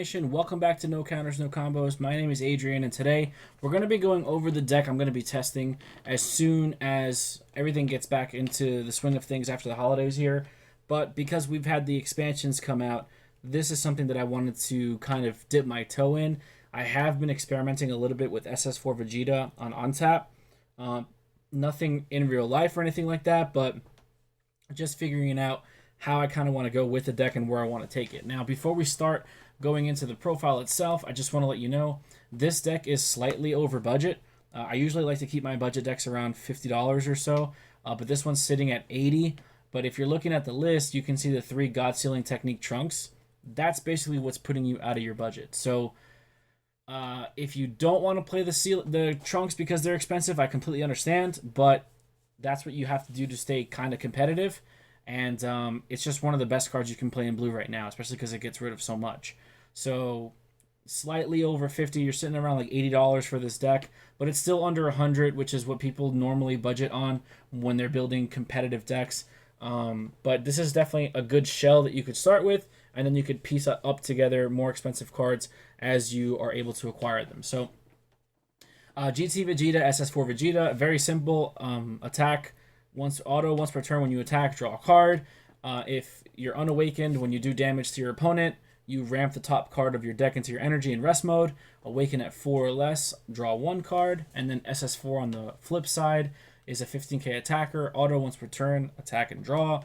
Nation? Welcome back to No Counters, No Combos. My name is Adrian, and today we're going to be going over the deck I'm going to be testing as soon as everything gets back into the swing of things after the holidays here. But because we've had the expansions come out, this is something that I wanted to kind of dip my toe in. I have been experimenting a little bit with SS4 Vegeta on Untap. Nothing in real life or anything like that, but just figuring out how I kind of want to go with the deck and where I want to take it. Now, before we start going into the profile itself, I just want to let you know this deck is slightly over budget. I usually like to keep my budget decks around $50 or so, but this one's sitting at $80. But if you're looking at the list, you can see the 3 God Sealing Technique trunks. That's basically what's putting you out of your budget. So if you don't want to play the trunks because they're expensive, I completely understand, but that's what you have to do to stay kind of competitive. And it's just one of the best cards you can play in blue right now, especially because it gets rid of so much. So slightly over 50, you're sitting around like $80 for this deck, but it's still under 100, which is what people normally budget on when they're building competitive decks. But this is definitely a good shell that you could start with, and then you could piece up together more expensive cards as you are able to acquire them. So GT Vegeta, SS4 Vegeta, very simple attack. Once per turn, when you attack, draw a card. If you're unawakened, when you do damage to your opponent, you ramp the top card of your deck into your energy in rest mode. Awaken at 4 or less, draw 1 card. And then SS4 on the flip side is a 15k attacker. Auto once per turn, attack and draw.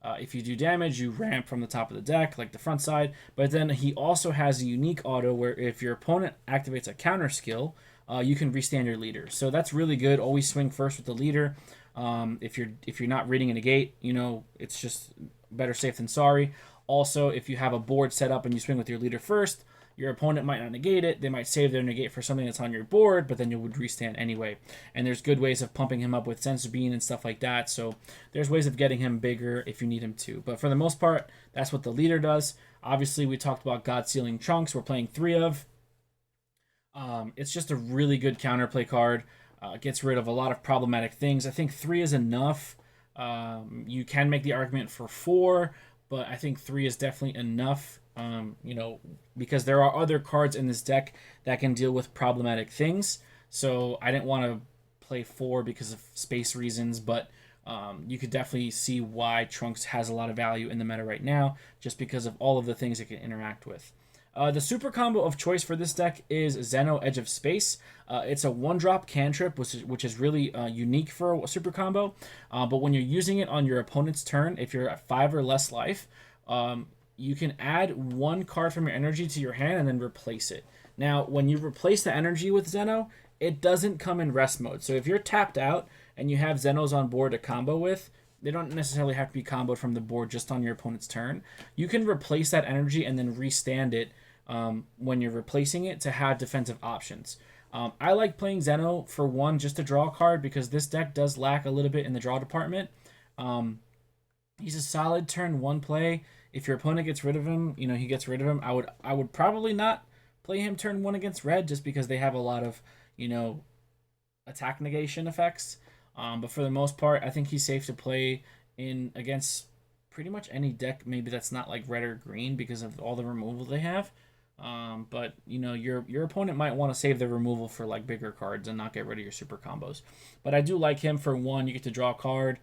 If you do damage, you ramp from the top of the deck, like the front side. But then he also has a unique auto where if your opponent activates a counter skill, you can restand your leader. So that's really good. Always swing first with the leader. If you're not reading a negate, it's just better safe than sorry. Also, if you have a board set up and you swing with your leader first, your opponent might not negate it. They might save their negate for something that's on your board, but then you would restand anyway. And there's good ways of pumping him up with Sense Bean and stuff like that. So there's ways of getting him bigger if you need him to. But for the most part, that's what the leader does. Obviously, we talked about God Sealing Trunks. We're playing 3 of. It's just a really good counterplay card. Gets rid of a lot of problematic things. I think 3 is enough. You can make the argument for 4, but I think 3 is definitely enough. Because there are other cards in this deck that can deal with problematic things. So I didn't want to play 4 because of space reasons, but you could definitely see why Trunks has a lot of value in the meta right now, just because of all of the things it can interact with. The super combo of choice for this deck is Zeno Edge of Space. It's a 1-drop cantrip, which is really unique for a super combo. But when you're using it on your opponent's turn, if you're at 5 or less life, you can add 1 card from your energy to your hand and then replace it. Now, when you replace the energy with Zeno, it doesn't come in rest mode. So if you're tapped out and you have Zenos on board to combo with, they don't necessarily have to be comboed from the board just on your opponent's turn. You can replace that energy and then restand it when you're replacing it to have defensive options. I like playing Zeno for 1 just to draw a card because this deck does lack a little bit in the draw department. He's a solid turn 1 play. If your opponent gets rid of him, he gets rid of him. I would probably not play him turn 1 against red just because they have a lot of, attack negation effects. But for the most part, I think he's safe to play in against pretty much any deck, maybe that's not like red or green because of all the removal they have. But your opponent might want to save the removal for like bigger cards and not get rid of your super combos. But I do like him for 1. You get to draw a card.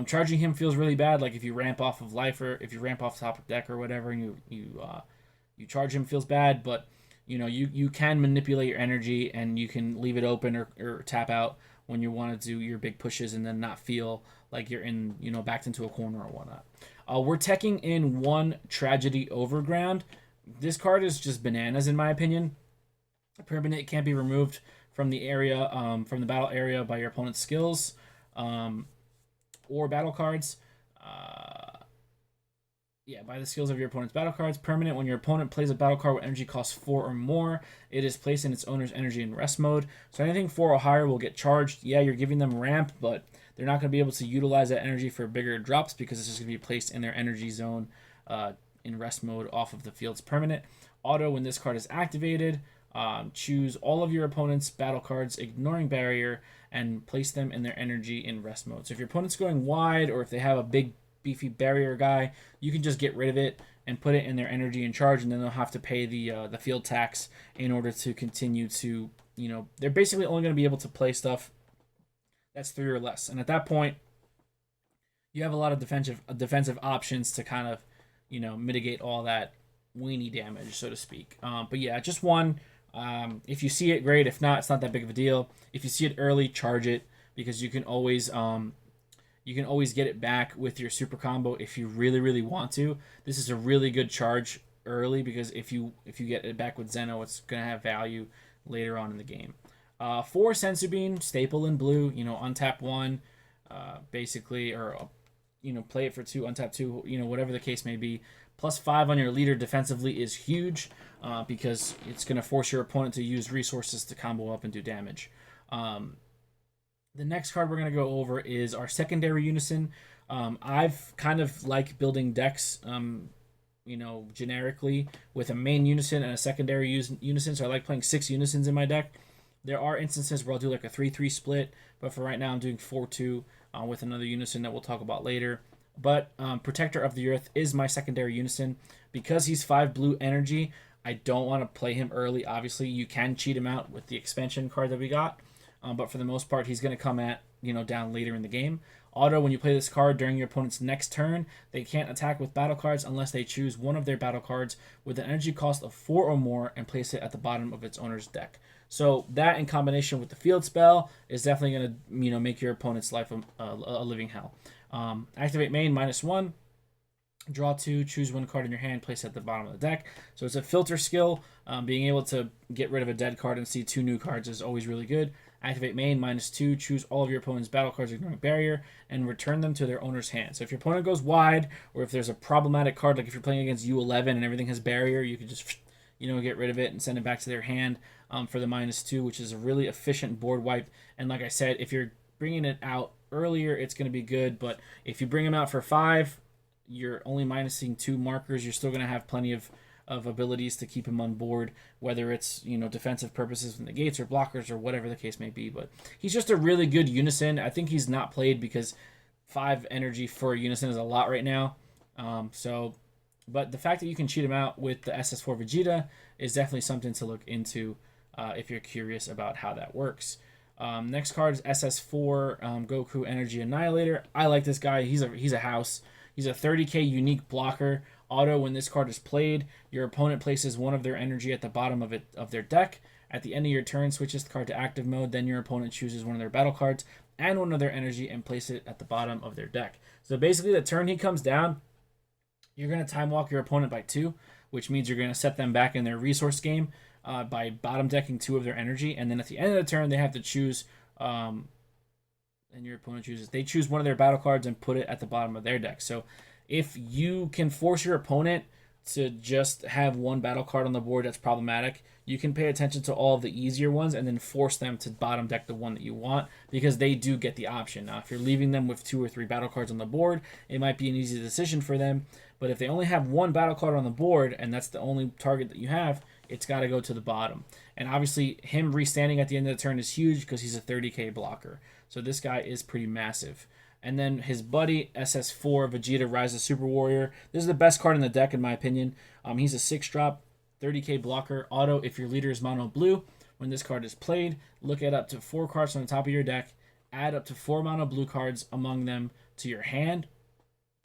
Charging him feels really bad. Like if you ramp off of life or if you ramp off top of deck or whatever, and you charge him, feels bad. But you can manipulate your energy and you can leave it open or tap out when you want to do your big pushes and then not feel like you're in backed into a corner or whatnot. We're teching in 1 Tragedy Overground. This card is just bananas in my opinion. Permanent can't be removed from the area, from the battle area by your opponent's skills or battle cards. By the skills of your opponent's battle cards. Permanent, when your opponent plays a battle card with energy costs 4 or more, it is placed in its owner's energy in rest mode. So anything 4 or higher will get charged. Yeah, you're giving them ramp, but they're not going to be able to utilize that energy for bigger drops because it's just going to be placed in their energy zone in rest mode off of the field's permanent. Auto, when this card is activated, choose all of your opponent's battle cards, ignoring barrier, and place them in their energy in rest mode. So if your opponent's going wide or if they have a big beefy barrier guy, you can just get rid of it and put it in their energy and charge, and then they'll have to pay the field tax in order to continue to, they're basically only going to be able to play stuff that's 3 or less. And at that point, you have a lot of defensive options to kind of, mitigate all that weenie damage, so to speak. But yeah, just one. If you see it, great. If not, it's not that big of a deal. If you see it early, charge it, because you can always get it back with your super combo if you really, really want to. This is a really good charge early, because if you get it back with Zeno, it's gonna have value later on in the game. 4 Sensu Bean, staple in blue. Untap 1, basically, or play it for 2, untap 2. Whatever the case may be. +5 on your leader defensively is huge, because it's gonna force your opponent to use resources to combo up and do damage. The next card we're going to go over is our secondary Unison. I've kind of like building decks, generically with a main Unison and a secondary Unison. So I like playing 6 Unisons in my deck. There are instances where I'll do like a 3-3 split, but for right now I'm doing 4-2 with another Unison that we'll talk about later. But Protector of the Earth is my secondary Unison. Because he's 5 blue energy, I don't want to play him early. Obviously, you can cheat him out with the expansion card that we got. But for the most part, he's going to come at, down later in the game. Auto, when you play this card during your opponent's next turn, they can't attack with battle cards unless they choose one of their battle cards with an energy cost of 4 or more and place it at the bottom of its owner's deck. So that, in combination with the field spell, is definitely going to, make your opponent's life a living hell. Activate main, -1. Draw 2, choose 1 card in your hand, place it at the bottom of the deck. So it's a filter skill. Being able to get rid of a dead card and see 2 new cards is always really good. Activate main, -2, choose all of your opponent's battle cards ignoring barrier, and return them to their owner's hand. So if your opponent goes wide, or if there's a problematic card, like if you're playing against U11 and everything has barrier, you can just, get rid of it and send it back to their hand for the -2, which is a really efficient board wipe. And like I said, if you're bringing it out earlier, it's going to be good, but if you bring them out for 5, you're only minusing 2 markers, you're still going to have plenty of abilities to keep him on board, whether it's defensive purposes from the gates or blockers or whatever the case may be. But he's just a really good Unison. I think he's not played because 5 energy for a Unison is a lot right now. But the fact that you can cheat him out with the SS4 Vegeta is definitely something to look into if you're curious about how that works. Next card is SS4 Goku Energy Annihilator. I like this guy. He's a house. He's a 30k unique blocker. Auto, when this card is played, your opponent places 1 of their energy at the bottom of their deck. At the end of your turn, switches the card to active mode. Then your opponent chooses 1 of their battle cards and 1 of their energy and place it at the bottom of their deck. So basically, the turn he comes down, you're going to time walk your opponent by 2, which means you're going to set them back in their resource game by bottom decking 2 of their energy. And then at the end of the turn, they have to choose, and your opponent chooses, they choose 1 of their battle cards and put it at the bottom of their deck. So if you can force your opponent to just have 1 battle card on the board that's problematic, you can pay attention to all of the easier ones and then force them to bottom deck the one that you want, because they do get the option. Now, if you're leaving them with 2 or 3 battle cards on the board, it might be an easy decision for them. But if they only have 1 battle card on the board and that's the only target that you have, it's got to go to the bottom. And obviously, him restanding at the end of the turn is huge because he's a 30k blocker. So this guy is pretty massive. And then his buddy, SS4 Vegeta, Rise of Super Warrior. This is the best card in the deck, in my opinion. He's a 6-drop, 30k blocker. Auto, if your leader is mono blue, when this card is played, look at up to 4 cards on the top of your deck. Add up to 4 mono blue cards among them to your hand.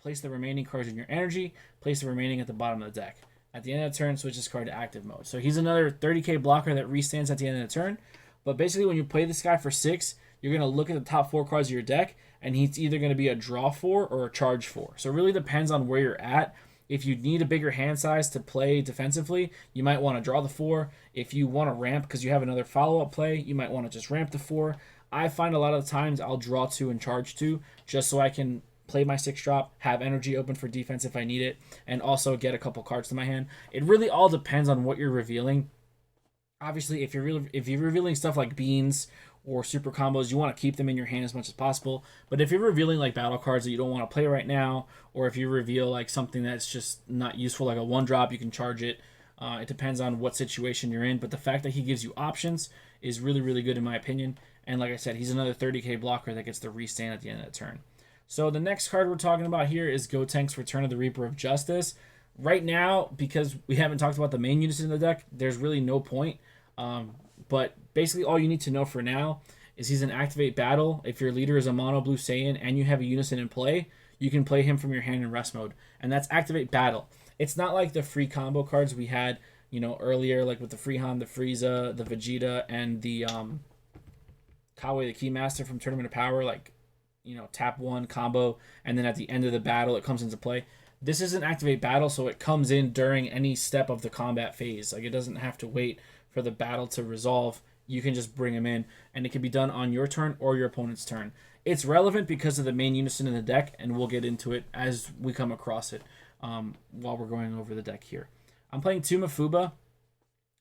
Place the remaining cards in your energy. Place the remaining at the bottom of the deck. At the end of the turn, switch this card to active mode. So he's another 30k blocker that restands at the end of the turn. But basically, when you play this guy for 6, you're going to look at the top 4 cards of your deck, and he's either going to be a draw 4 or a charge 4. So it really depends on where you're at. If you need a bigger hand size to play defensively, you might want to draw the 4. If you want to ramp because you have another follow-up play, you might want to just ramp the 4. I find a lot of the times I'll draw 2 and charge 2 just so I can play my 6-drop, have energy open for defense if I need it, and also get a couple cards to my hand. It really all depends on what you're revealing. Obviously, if you're revealing stuff like beans or super combos, you want to keep them in your hand as much as possible. But if you're revealing like battle cards that you don't want to play right now, or if you reveal like something that's just not useful, like a 1-drop, you can charge it. It depends on what situation you're in. But the fact that he gives you options is really, really good in my opinion. And like I said, he's another 30k blocker that gets the restand at the end of the turn. So the next card we're talking about here is Gotenk's Return of the Reaper of Justice. Right now, because we haven't talked about the main units in the deck, there's really no point. But basically, all you need to know for now is he's an activate battle. If your leader is a mono blue Saiyan and you have a Unison in play, you can play him from your hand in rest mode, and that's activate battle. It's not like the free combo cards we had, earlier, like with the Freehan, the Frieza, the Vegeta, and the Kawe, the Keymaster from Tournament of Power. Like, tap one combo, and then at the end of the battle, it comes into play. This isn't activate battle, so it comes in during any step of the combat phase. Like, it doesn't have to wait for the battle to resolve. You can just bring him in, and it can be done on your turn or your opponent's turn. It's relevant because of the main Unison in the deck, and we'll get into it as we come across it while we're going over the deck here. I'm playing 2 Mafuba.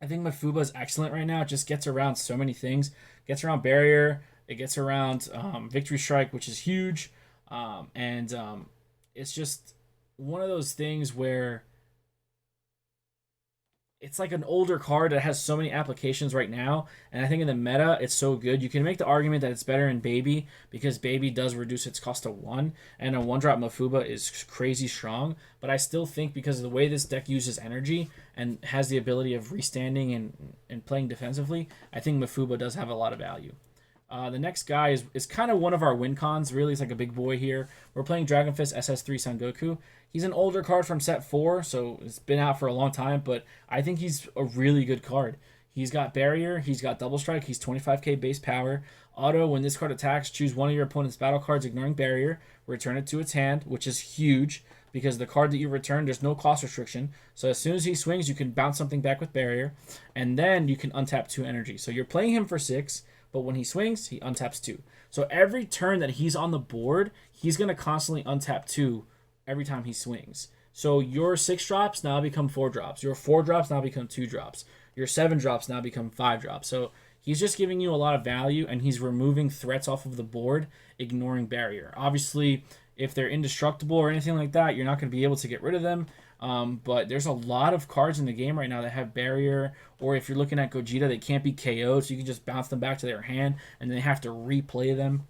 I think Mafuba is excellent right now. It just gets around so many things. Gets around Barrier. It gets around Victory Strike, which is huge. And it's just one of those things where it's like an older card that has so many applications right now, and I think in the meta it's so good. You can make the argument that it's better in Baby because Baby does reduce its cost to 1, and a 1-drop Mafuba is crazy strong, but I still think because of the way this deck uses energy and has the ability of restanding and playing defensively, I think Mafuba does have a lot of value. The next guy is kind of one of our win cons. Really, it's like a big boy here. We're playing Dragon Fist SS3 Son Goku. He's an older card from set 4, so it's been out for a long time, but I think he's a really good card. He's got Barrier, he's got Double Strike, he's 25k base power. Auto, when this card attacks, choose one of your opponent's battle cards ignoring Barrier, return it to its hand, which is huge because the card that you return, there's no cost restriction. So as soon as he swings, you can bounce something back with Barrier, and then you can untap 2 energy. So you're playing him for 6, but when he swings, he untaps 2. So every turn that he's on the board, he's going to constantly untap 2 every time he swings. So your 6 drops now become 4 drops. Your 4 drops now become 2 drops. Your 7 drops now become 5 drops. So he's just giving you a lot of value, and he's removing threats off of the board, ignoring Barrier. Obviously, if they're indestructible or anything like that, you're not going to be able to get rid of them. But there's a lot of cards in the game right now that have Barrier, or if you're looking at Gogeta, they can't be KO'd, so you can just bounce them back to their hand, and they have to replay them.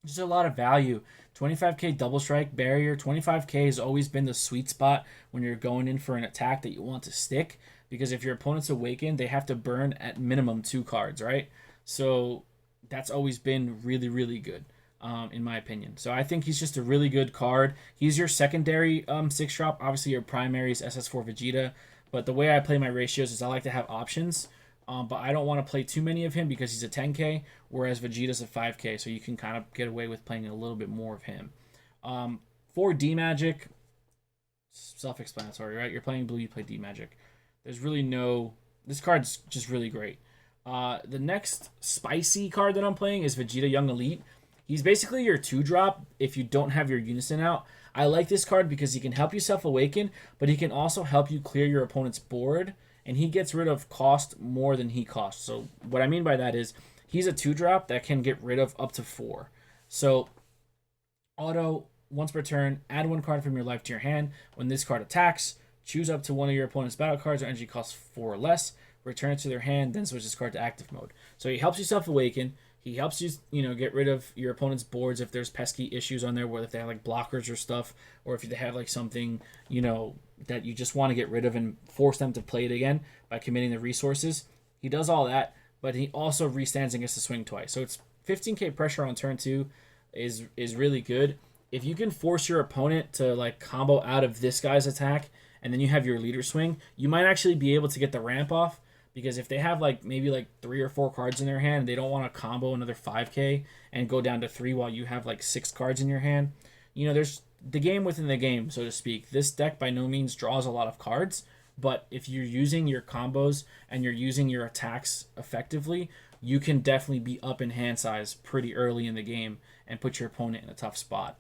Just a lot of value. 25k Double Strike, Barrier. 25k has always been the sweet spot when you're going in for an attack that you want to stick, because if your opponent's awakened, they have to burn at minimum 2 cards, right? So that's always been really, really good. In my opinion. So I think he's just a really good card. He's your secondary 6-drop. Obviously, your primary is SS4 Vegeta. But the way I play my ratios is I like to have options. But I don't want to play too many of him because he's a 10k, whereas Vegeta's a 5k. So you can kind of get away with playing a little bit more of him. For D-Magic, self-explanatory, right? You're playing blue, you play D-Magic. There's really no... This card's just really great. The next spicy card that I'm playing is Vegeta Young Elite. He's basically your 2-drop if you don't have your Unison out. I like this card because he can help you self-awaken, but he can also help you clear your opponent's board, and he gets rid of cost more than he costs. So what I mean by that is he's a 2-drop that can get rid of up to 4. So auto, once per turn, add 1 card from your life to your hand. When this card attacks, choose up to one of your opponent's battle cards or energy costs 4 or less, return it to their hand, then switch this card to active mode. So he helps you self-awaken. He helps you, get rid of your opponent's boards if there's pesky issues on there, whether if they have like blockers or stuff, or if they have like something, that you just want to get rid of and force them to play it again by committing the resources. He does all that, but he also restands and gets to swing twice. So it's 15k pressure on turn 2 is really good. If you can force your opponent to like combo out of this guy's attack, and then you have your leader swing, you might actually be able to get the ramp off. Because if they have maybe 3 or 4 cards in their hand, and they don't want to combo another 5k and go down to 3 while you have 6 cards in your hand, there's the game within the game, so to speak. This deck by no means draws a lot of cards, but if you're using your combos and you're using your attacks effectively, you can definitely be up in hand size pretty early in the game and put your opponent in a tough spot.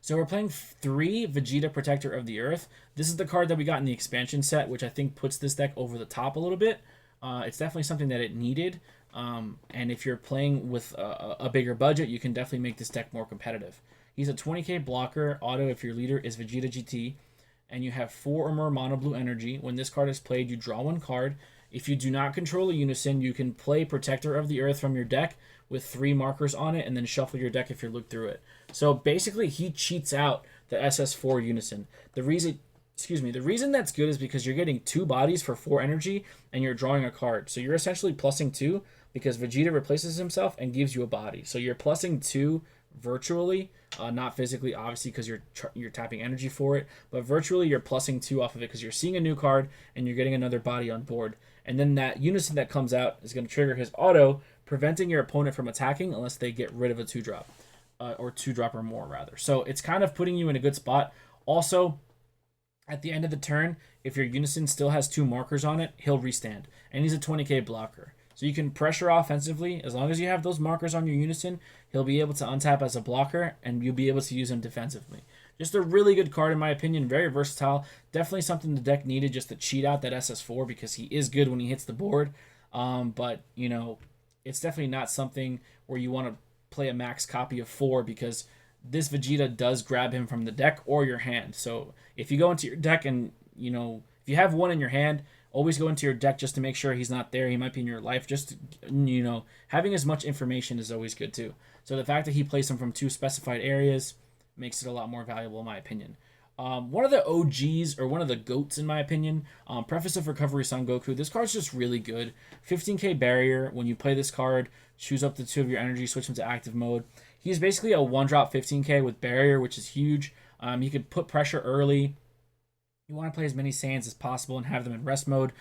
So we're playing 3 Vegeta Protector of the Earth. This is the card that we got in the expansion set, which I think puts this deck over the top a little bit. It's definitely something that it needed. And if you're playing with a bigger budget, you can definitely make this deck more competitive. He's a 20k blocker, auto if your leader is Vegeta GT, and you have 4 or more mono blue energy. When this card is played, you draw 1 card. If you do not control a Unison, you can play Protector of the Earth from your deck with 3 markers on it, and then shuffle your deck if you look through it. So basically, he cheats out the SS4 Unison. The reason excuse me, the reason that's good is because you're getting 2 bodies for 4 energy and you're drawing a card. So you're essentially plussing 2 because Vegeta replaces himself and gives you a body. So you're plussing 2 virtually, not physically, obviously, because you're tapping energy for it, but virtually you're plussing 2 off of it because you're seeing a new card and you're getting another body on board. And then that Unison that comes out is going to trigger his auto, preventing your opponent from attacking unless they get rid of a 2-drop, or 2-drop or more, rather. So it's kind of putting you in a good spot. Also, at the end of the turn, if your Unison still has 2 markers on it, he'll restand. And he's a 20k blocker. So you can pressure offensively. As long as you have those markers on your Unison, he'll be able to untap as a blocker, and you'll be able to use him defensively. Just a really good card, in my opinion. Very versatile. Definitely something the deck needed just to cheat out that SS4 because he is good when he hits the board. But, you know, it's definitely not something where you want to play a max copy of 4 because this Vegeta does grab him from the deck or your hand. So if you go into your deck and, you know, if you have 1 in your hand, always go into your deck just to make sure he's not there. He might be in your life. Just, you know, having as much information is always good too. So the fact that he plays him from 2 specified areas makes it a lot more valuable in my opinion. One of the OGs, or one of the GOATs in my opinion, Preface of Recovery Son Goku. This card's just really good. 15k barrier. When you play this card, choose up to 2 of your energy, switch him to active mode. He's basically a 1-drop 15k with barrier, which is huge. You can put pressure early. You want to play as many Saiyans as possible and have them in rest mode,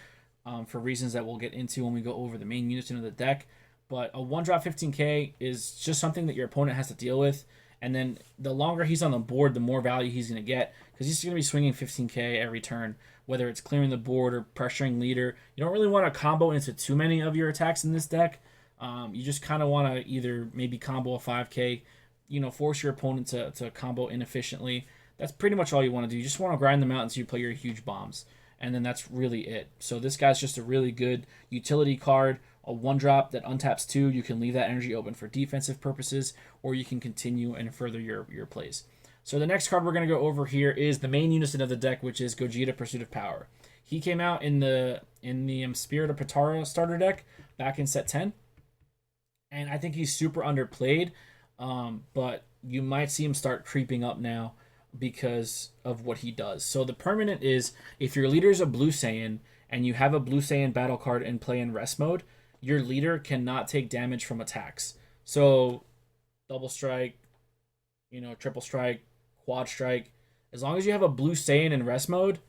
for reasons that we'll get into when we go over the main Unison of the deck. But a 1-drop 15k is just something that your opponent has to deal with. And then the longer he's on the board, the more value he's going to get, because he's going to be swinging 15k every turn, whether it's clearing the board or pressuring leader. You don't really want to combo into too many of your attacks in this deck. You just kind of want to either maybe combo a 5k, you know, force your opponent to combo inefficiently. That's pretty much all you want to do. You just want to grind them out until you play your huge bombs. And then that's really it. So this guy's just a really good utility card. A 1-drop that untaps 2. You can leave that energy open for defensive purposes, or you can continue and further your plays. So the next card we're going to go over here is the main Unison of the deck, which is Gogeta Pursuit of Power. He came out in the Spirit of Potara starter deck back in set 10. And I think he's super underplayed, but you might see him start creeping up now because of what he does. So the permanent is, if your leader is a Blue Saiyan and you have a Blue Saiyan battle card in play in rest mode, your leader cannot take damage from attacks. So double strike, you know, triple strike, quad strike. As long as you have a Blue Saiyan in rest mode,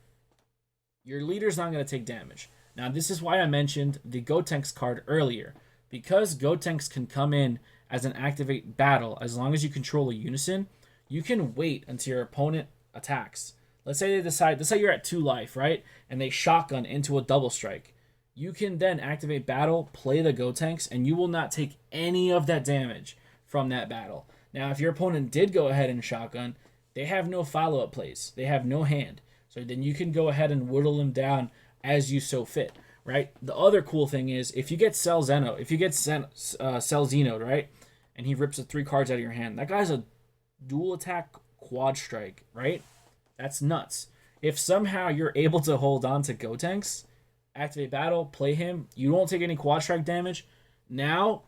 your leader's not going to take damage. Now, this is why I mentioned the Gotenks card earlier. Because Gotenks can come in as an activate battle, as long as you control a Unison, you can wait until your opponent attacks. Let's say you're at 2 life, right? And they shotgun into a double strike. You can then activate battle, play the Gotenks, and you will not take any of that damage from that battle. Now, if your opponent did go ahead and shotgun, they have no follow-up plays. They have no hand. So then you can go ahead and whittle them down as you so fit, right? The other cool thing is, if you get Cell Xeno'd, right? And he rips the 3 cards out of your hand, that guy's a dual attack quad strike, right? That's nuts. If somehow you're able to hold on to Gotenks, activate battle, play him, you won't take any quad strike damage. Now,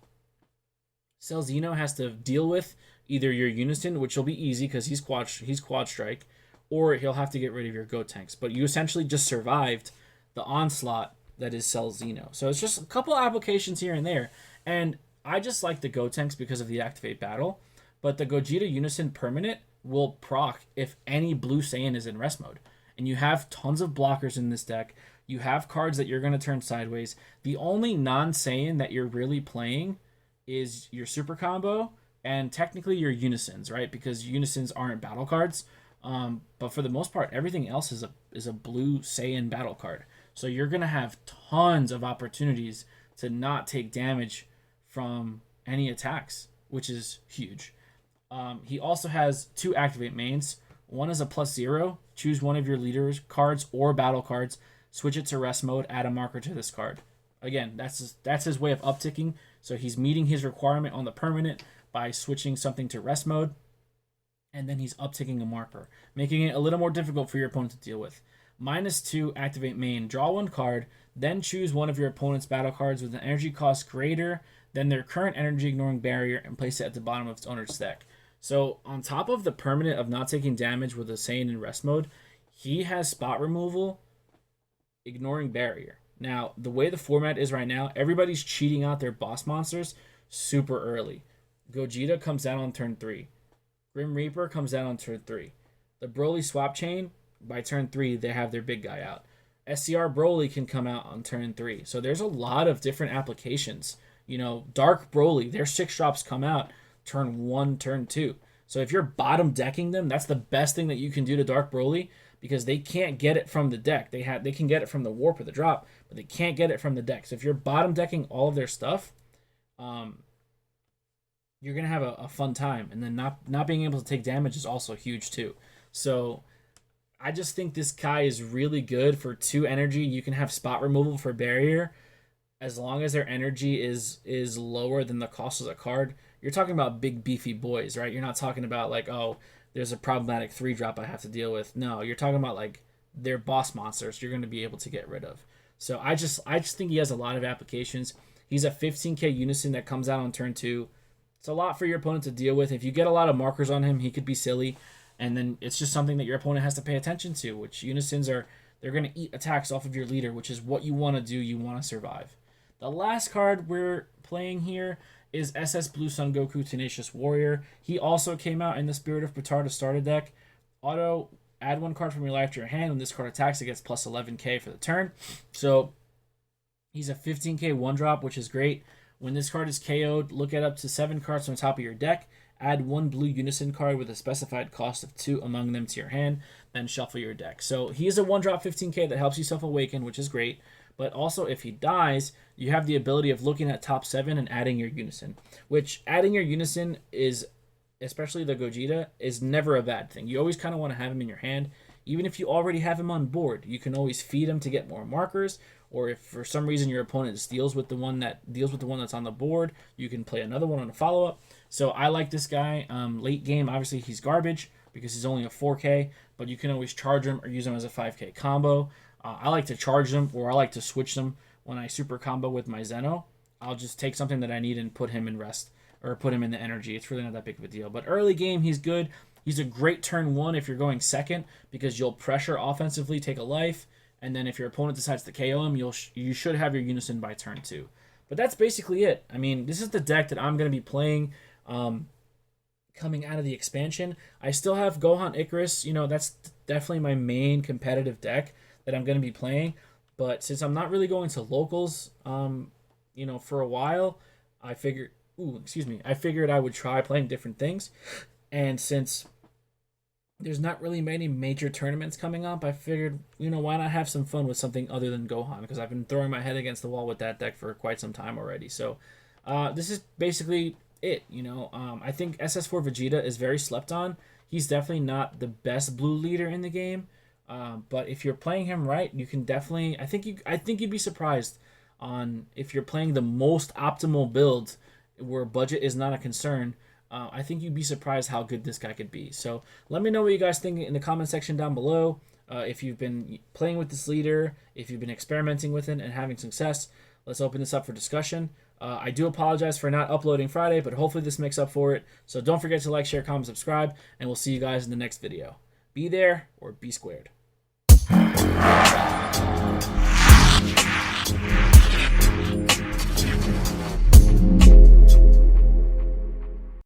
Cell Xeno has to deal with either your Unison, which will be easy because he's quad strike, or he'll have to get rid of your Gotenks. But you essentially just survived the onslaught that is Cell Xeno. So it's just a couple applications here and there. And I just like the Gotenks because of the activate battle. But the Gogeta Unison permanent will proc if any Blue Saiyan is in rest mode. And you have tons of blockers in this deck. You have cards that you're going to turn sideways. The only non-Saiyan that you're really playing is your Super Combo and technically your Unisons, right? Because Unisons aren't battle cards. But for the most part, everything else is a Blue Saiyan battle card. So you're going to have tons of opportunities to not take damage from any attacks, which is huge. He also has 2 activate mains. One is a +0. Choose one of your leader's cards or battle cards. Switch it to rest mode. Add a marker to this card. Again, that's his way of upticking. So he's meeting his requirement on the permanent by switching something to rest mode. And then he's upticking a marker, making it a little more difficult for your opponent to deal with. -2, activate main. Draw 1 card. Then choose one of your opponent's battle cards with an energy cost greater than their current energy ignoring barrier and place it at the bottom of its owner's deck. So on top of the permanent of not taking damage with a Saiyan in rest mode, he has spot removal, ignoring barrier. Now, the way the format is right now, everybody's cheating out their boss monsters super early. Gogeta comes down on turn 3. Grim Reaper comes down on turn 3. The Broly swap chain, by turn 3, they have their big guy out. SCR Broly can come out on turn 3. So there's a lot of different applications. You know, Dark Broly, their 6 drops come out turn 1, turn 2. So if you're bottom decking them, that's the best thing that you can do to Dark Broly, because they can't get it from the deck. They can get it from the warp or the drop, but they can't get it from the deck. So if you're bottom decking all of their stuff, you're gonna have a fun time. And then not being able to take damage is also huge too. So I just think this guy is really good for 2 energy. You can have spot removal for barrier as long as their energy is lower than the cost of the card. You're talking about big beefy boys, right? You're not talking about like, oh, there's a problematic 3-drop I have to deal with. No, you're talking about like their boss monsters you're going to be able to get rid of. So I just think he has a lot of applications. He's a 15k Unison that comes out on turn 2. It's a lot for your opponent to deal with. If you get a lot of markers on him, he could be silly. And then it's just something that your opponent has to pay attention to, which Unisons they're going to eat attacks off of your leader, which is what you want to do. You want to survive. The last card we're playing here is SS Blue Sun Goku Tenacious Warrior. He also came out in the Spirit of Petard to start a deck. Auto, add 1 card from your life to your hand. When this card attacks, it gets plus 11k for the turn. So he's a 15k 1-drop, which is great. When this card is KO'd, look at up to 7 cards from the top of your deck. Add 1 blue Unison card with a specified cost of 2 among them to your hand. Then shuffle your deck. So he is a 1-drop 15k that helps you self-awaken, which is great. But also, if he dies, you have the ability of looking at top 7 and adding your Unison. Which, adding your Unison is, especially the Gogeta, is never a bad thing. You always kind of want to have him in your hand. Even if you already have him on board, you can always feed him to get more markers. Or if for some reason your opponent deals with the one that's on the board, you can play another one on a follow-up. So I like this guy. Late game, obviously he's garbage because he's only a 4k, but you can always charge him or use him as a 5k combo. I like to charge them, or I like to switch them when I super combo with my Zeno. I'll just take something that I need and put him in rest, or put him in the energy. It's really not that big of a deal. But early game, he's good. He's a great turn 1 if you're going second, because you'll pressure offensively, take a life, and then if your opponent decides to KO him, you should have your Unison by turn 2. But that's basically it. I mean, this is the deck that I'm going to be playing coming out of the expansion. I still have Gohan Icarus. You know, that's definitely my main competitive deck that I'm going to be playing. But since I'm not really going to locals, you know, for a while, I figured I would try playing different things. And since there's not really many major tournaments coming up, I figured, you know, why not have some fun with something other than Gohan? Because I've been throwing my head against the wall with that deck for quite some time already. So this is basically it, you know. I think SS4 Vegeta is very slept on. He's definitely not the best blue leader in the game. But if you're playing him right, you can definitely. I think you'd be surprised on if you're playing the most optimal build where budget is not a concern. I think you'd be surprised how good this guy could be. So let me know what you guys think in the comment section down below. If you've been playing with this leader, if you've been experimenting with it and having success, let's open this up for discussion. I do apologize for not uploading Friday, but hopefully this makes up for it. So don't forget to like, share, comment, subscribe, and we'll see you guys in the next video. Be there or be squared.